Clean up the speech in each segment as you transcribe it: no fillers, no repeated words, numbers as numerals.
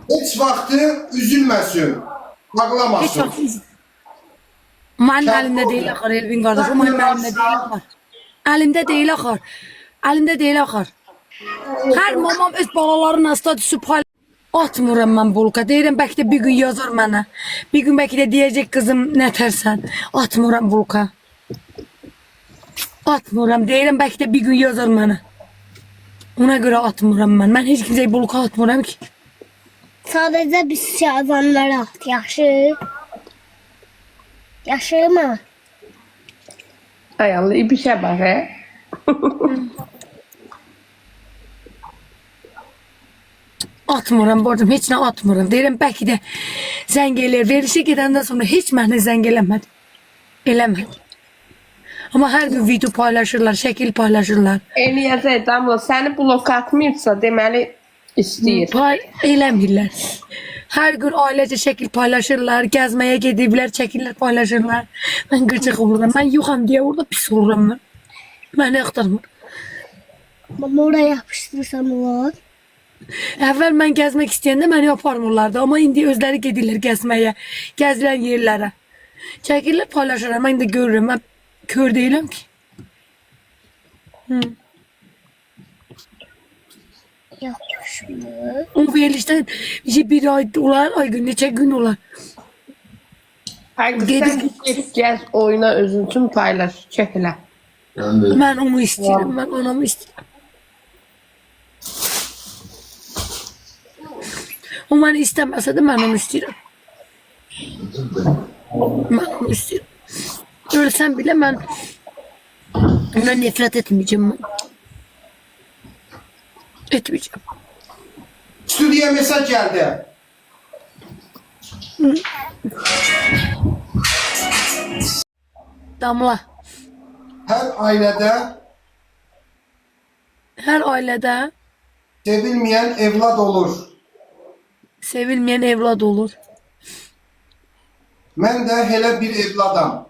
Heç vaxtı üzülməsin, Heç ağlamasın. vaxt mənim əlimdə deyil axır Elvin qardaş. O mənim əlimdə deyil axır. Əlimdə deyil axır. Əlimdə deyil axır. Hər mamam öz balalarına statüsü atmıram mən bulka. Deyirəm bəlkə də bir gün yazar mənə. Bir gün bəlkə də deyəcək kızım nətərsən. Atmıram bulka. Atmıram. Deyirəm bəlkə də bir gün yazar mənə. Ona görə atmıram mən. Mən heç kimsəyə bulka atmıram ki. Sadəcə biz yazanlara at. Yaxşı. Yaxşı mı? Ay Allah, bir şey bak he. Atmıram borcum. Heç nə atmıram. Deyirəm bəlkə də zəng eləyir. Verilişə gedəndən sonra heç mənə zəng eləmədi. Eləmədi. Amma hər gün video paylaşırlar, şəkil paylaşırlar. Eləyəcək Damla, səni blok atmayıbsa deməli istəyir. Eləmirlər. Hər gün ailecə şəkil paylaşırlar, gəzməyə gediblər, çəkirlər, paylaşırlar. Mən qıcıq oluram. Mən yoxam deyə orada pis oluram mən. Məni axtarmır. Mama oraya yapıştırsam olur. Əvvəl mən gəzmək istəyəndə məni aparmırlardı. Amma indi özləri gedirlər gəzməyə, gəzilən yerlərə. Çəkirlər, paylaşırlar. Mən də görürəm. Mən kör deyiləm ki. Yapışmır. O verilişdən bir ay olar, ay gün, neçə gün olar. Ay kız, sen git gez oyuna özün üçün paylaş, çekilə. Mən onu istəyirəm, mən anamı istəyirəm. O məni istəməsə də mən onu istəyirəm. Mən onu istəyirəm. Ölsəm bilə mən ona nefret etmeyeceğim mən. Etmeyeceğim. Stüdyoya mesaj gəldi. Damla. Hər ailədə Her ailede sevilməyən evlad olur. sevilmeyen evlat olur. Mən də elə bir evladam.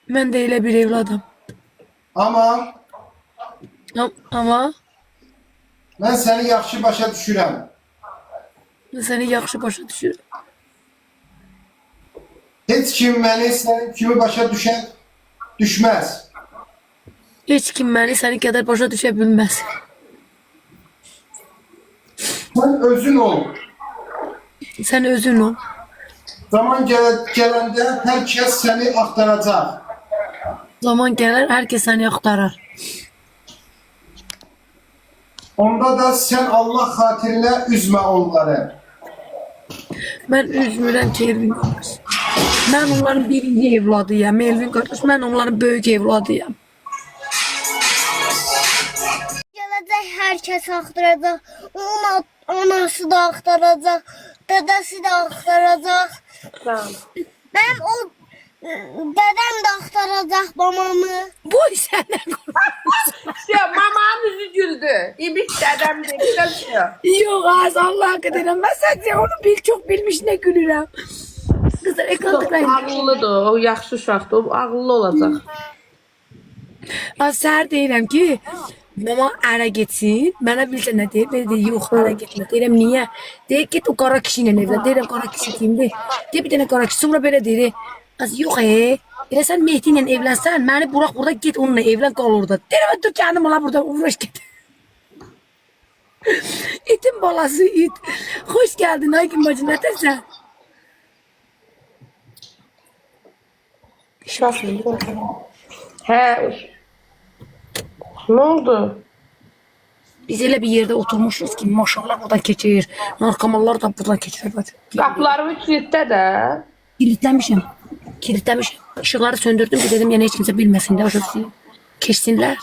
Ben de öyle bir evladım. Amma Ama mən səni yaxşı başa düşürəm. seni yaxşı başa düşürüm. Heç kim məni sənin kimi başa düşməz. Hiç kim beni seni kadar başa düşebilmez. Sən özün ol. Sen özün ol. Zaman gələndə hər kəs səni axtaracaq. Zaman gelir herkes seni aktarar. Onda da sən Allah xatirinə üzmə onları. Ben üzmürəm ki Elvin kardeş. Ben onların birinci evladıyım. Elvin kardeş, ben onların büyük evladıyım. Gələcək hər kəs axtaracaq. Onun anası da axtaracaq. Dədəsi də axtaracaq. Tamam. Mənim o dədəm də axtaracaq babamı. Bu senden Ya mamanın yüzü güldü. İbiş dedem demişler. Yok az Allah kaderim. Ben sadece onu çok bilmiş ne gülürüm. Kızlar ekran Çok tıklayın. ağıllıdır, o yaxşı uşaqdır, o ağıllı olacaq. Az səhər deyirəm ki, mama ərə getsin. Mənə bilsə nə deyir? Belə deyir, yox, ərə getmə. Deyirəm, niyə? Deyir, get o qara kişi ilə evlən. Deyirəm, qara kişi kimdir? Deyir, bir dənə qara kişi. Sonra belə deyir, az yox, elə sən Mehdi ilə evlənsən, məni burax burada, get onunla evlən, qal orada. Deyirəm, dur kendim ola burada, uğraş get. İtin balası, it. Hoş geldin, Aygün bacı, nətərsən? Hə. Ne oldu? Biz elə bir yerdə oturmuşuz ki, maşallah buradan keçir. Narkomanlar da buradan keçir. Qapılarımı kilitlə də. Kilitləmişim. Kilitləmişim. Işıqları söndürdüm ki, dedim, yəni heç kimsə bilməsin də, o keçsinlər.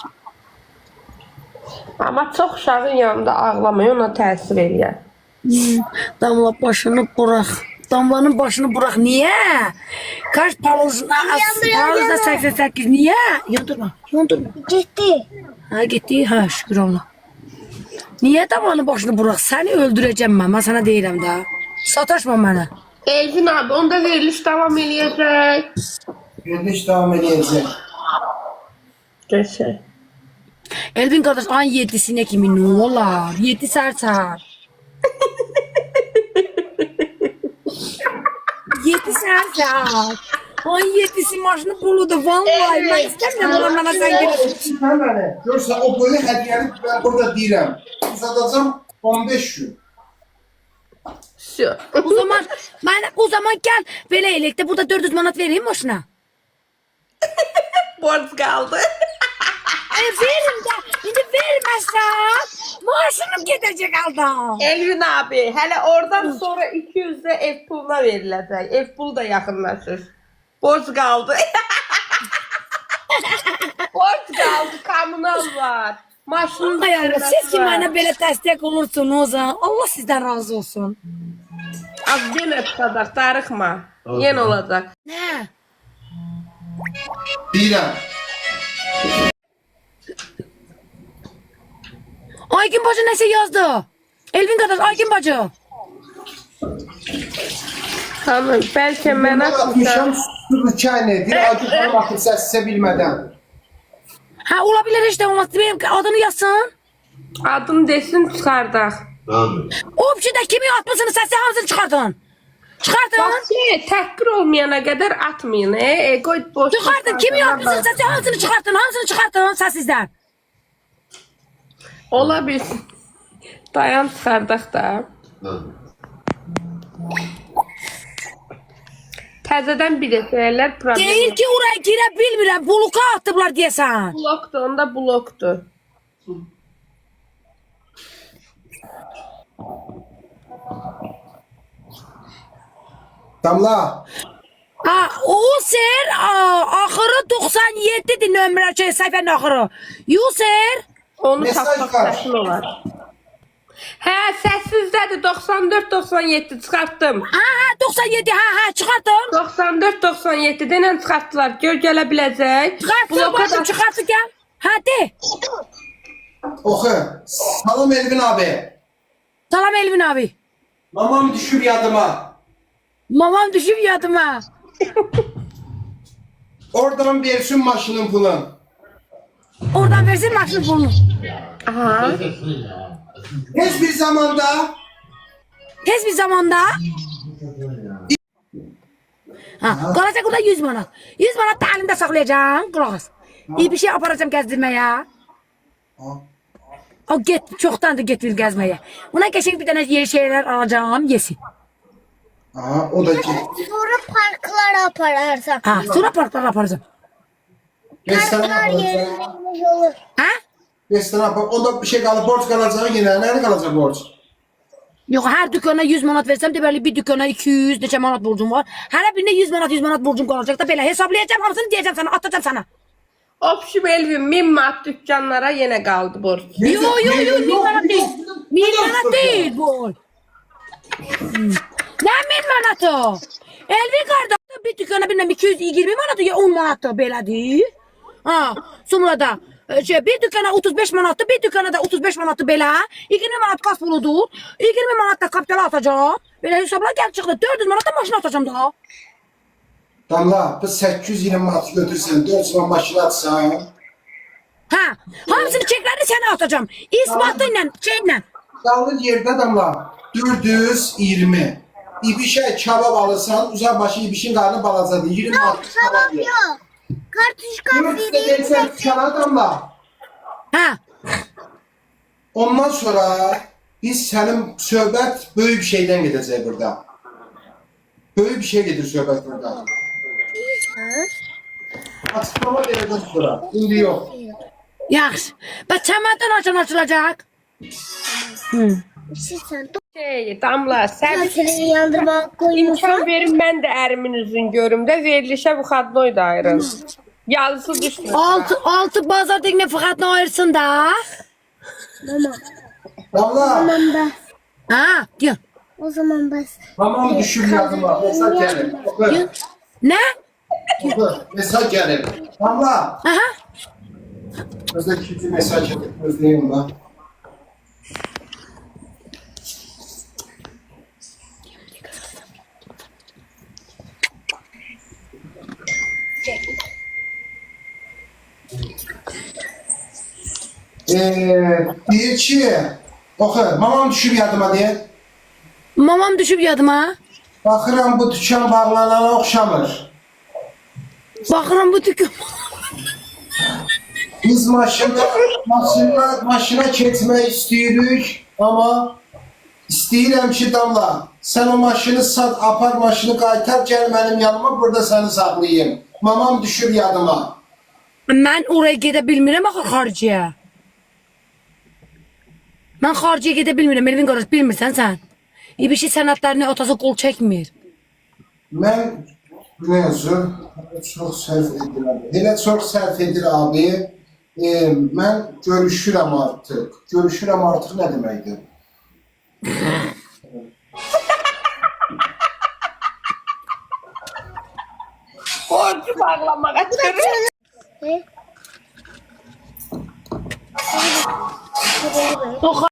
Amma çox uşağın yanında ağlamayı ona təsir eləyər. Damla başını bırak. Damlanın başını bırak. Niye? Kaç palozuna? Palozuna 88. Niye? Yandırma. Yandırma. Getdi. Ha gitti. Ha şükür Allah. Niye damlanın başını bırak? Seni öldüreceğim ben. Ben sana deyirəm daha. Sataşma bana. Elvin abi, onda veriliş devam eləyəcək. Veriliş davam edəcək. Görüşək. Elvin kardeş ayın 7'sine kimi ne olar? 7 sər çağır. Sen. 17'si maşını buludu vallahi. Ben istemiyorum ulan bana sen gelirsin. Sen beni. Görürsen o böyle hediyeni ben burada deyirəm. Uzadacağım 15 gün. Şu. O zaman gel belə elək də burada 400 manat vereyim maşına. Borç kaldı. Verim də. İndi verməsən maaşınım gedəcək aldan. Elvin abi, hele oradan sonra 200 de ev puluna verilecek. Ev pulu da yakınlaşır. Borç kaldı. Borç kaldı, kommunal var. Maşının Ay Allah, siz ki var. mənə belə dəstək olursunuz ha. Allah sizdən razı olsun. Az yine tutacak, darıkma. Yen olacak. Nə? Deyirəm. Aygün bacı nəsə yazdı. Elvin qardaş, Aygün bacı. Tamam, belki mən Mən atmışam atmışam. su hikayəni. Deyir, acı baxıb səsə bilmədən. Ha, olabilir işte olmaz. Benim adını yazsın. Adım desin çıkardak. O bir şeyde kimi atmasını sesi hamısını çıkartın. Çıkartın. Bak şey, təhqir olmayana kadar atmayın. Koy boş. Çıkartın. Kimi atmasını sesi hamısını çıkartın. Hamısını çıkartın sessizden. Ola bilsin. Dayan çıkardak da. Təzədən bilirlər problem. Değil ki oraya gire bilmirəm. Buluka attıblar diyesen. Blokdur, onda blokdur. Damla. Ha, o ser ahırı 97'dir nömrə şey sayfanın ahırı. Yuser. Onu Mesaj tapmaq var. çətin olar. Hə, səssizdədir 94-97 çıxartdım. Ha 97 ha çıkartın. 94-97 denən çıxartdılar. Gör gələ biləcək. Çıkartın Bloka bacım da çıkartın gel. Hadi. Oxu. Salam Elvin abi. Salam Elvin abi. Mamam düşür yadıma. Mamam düşüp yadıma. Oradan versin maşının pulun. Oradan versin maşını bulun. Aha. Heç bir zamanda Tez bir zamanda. Ha, kalacak orada 100 manat. 100 manat da elimde saklayacağım. Kulak as. İyi bir şey aparacağım gezdirmeye. O git, çoktandır getir gezmeye. Ona geçen bir tane yeni şeyler alacağım, yesin. Aha, o da ki. Sonra parklar apararsan. Ha, sonra parklar yaparız. Parklar yerine olur. Ha? Restorana bak, onda bir şey kalır, borç kalacağı yine. Nerede kalacak borç? Yok, her dükkana 100 manat versem de böyle bir dükkana 200 neçə manat borcum var. Her birine 100 manat borcum kalacak da böyle hesaplayacağım, hamısını diyeceğim sana, atacağım sana. Opşum Elvin 1000 manat dükkanlara yenə qaldı borc. Yo, 1000 manat değil. 1000 manat değil bu. Ne 1000 manatı? Elvi kardeşim bir dükkana bilmem 220 manatı ya 10 manatı böyle değil. Ha, sonra da bir dükkana 35 manatı, bir dükkana da 35 manatı böyle. 20 manat kas puludur. 20 manat da kapital atacağım. Böyle hesapla gel çıktı. 400 manat da maşına atacağım daha. Damla, bu 820 manat götürsen, 400 manat maşına atsan. Ha, hamısını çeklerini sana atacağım. İspatıyla, şeyle. Yalnız yerde Damla, 420. İbişe kebap alırsan, uzak başı ibişin karnı balacadır. 20 manat kebap yer. Yok. Kartuşka Yürüyüşte gelsen dükkana Damla. Ha, Ondan sonra biz senin söhbət böyük bir şeyden gidecek burada. Böyük bir şey gedir söhbət burada. Açıklama vereceğiz sonra. Şimdi yok. yaxşı. Bak çamadan açılacak. Sen Şey, Damla, sən seni yandırmak koymuşsun. imkan verin mən də ərimin üzünü görüm də verilişə bu xadnoy da ayırın. Yazısı düşmür. Altı bazar tekne fıkatını ayırsın da. Mama. Damla, Tamam bas. Ha, diyor. O zaman bas. tamam düşür yadıma. Mesaj gelir. Oku, Ne? oku. Mesaj gelir. Damla. Aha. Özde ikinci mesaj gelir. Özleyeyim ben. Deyir ki, oku, mamam düşür yadıma diye. Mamam düşüp yadıma. Baxıram bu dükan bağlanana oxşamır. Baxıram bu tükü. Biz maşına keçmək istəyirik, amma istəyirəm ki, Damla, sən o maşını sat, apar maşını qaytar, gəl mənim yanıma, burada səni saxlayayım. Mamam düşür yadıma. Mən oraya gedə bilmirəm axı xariciyə. Mən xariciyə gedə bilmirəm, Elvin qardaş, bilmirsən sən. İbişi sənətlərini otası qol çəkmir. Mən nə yazır? Çox sərf edir abi. Elə çox sərf edir abi. Mən görüşürəm artıq. Görüşürəm artıq nə deməkdir? Borcu bağlamağa çalışır. Ne? O